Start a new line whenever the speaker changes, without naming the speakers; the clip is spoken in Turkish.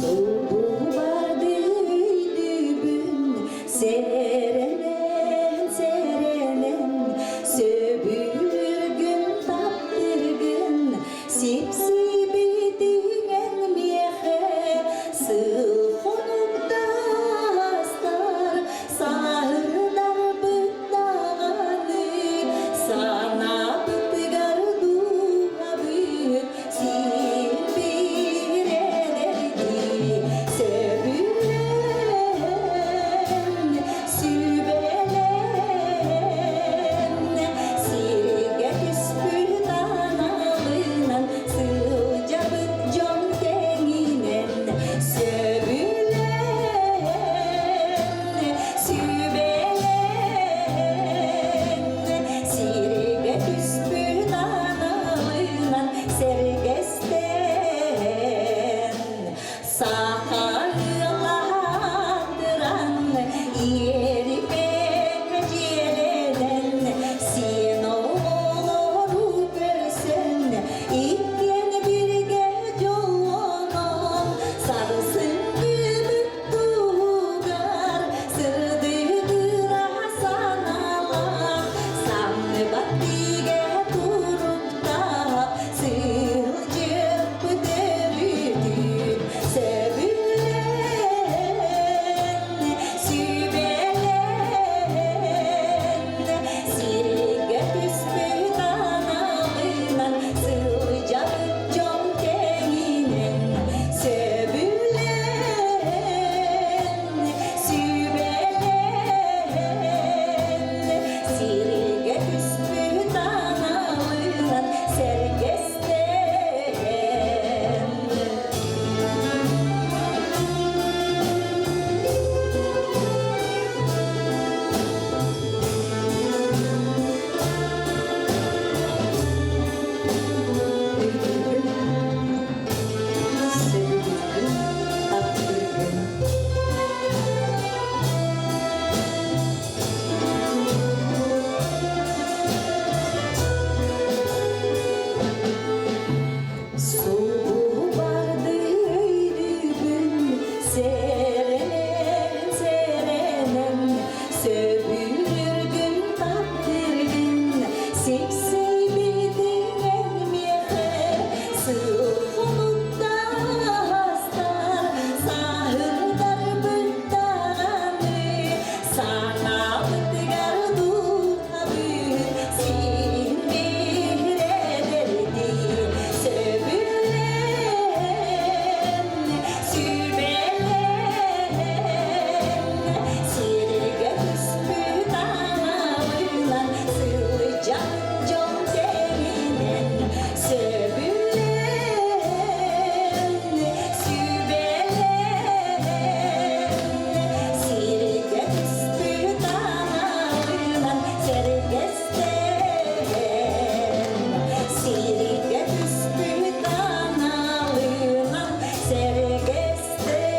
Soğuğu vardı düğün serenen serenen söbülür gün taptırgın sipsibi dingen miyehe sığhonukta astar sahırdar bıttağını sana bıttıgar duhabı silbir ederdi söbülen sübelen sirge küspür danalınan sıcabıt con tenginen söbülen sübelen sirge küspür danalınan sergesten sakallandıran yeri pencereden sen oğlu görsen ikken bir gece onun sarısın gülüp tuğgar sırdıdır asanalar sanlı battıge turup da sılcıp dövüdü söbülen sübelen sirge küspü danalınan sılcak con tenginen söbülen sübelen sirge küspü danalınan sergesten Soğuğu vardı düğün serenen serenen söbülür gün tattırgın sipsibi dingen miyehe sığhonukta astar sahırdar bıttağını sana bıttıgar duhabı sinbir ederdi söbülen sübelen sirge küspü danalınan sılcak con tenginen söbülen sübelen sirge küspü danalınan sergesten sirge küspü danalınan sergesten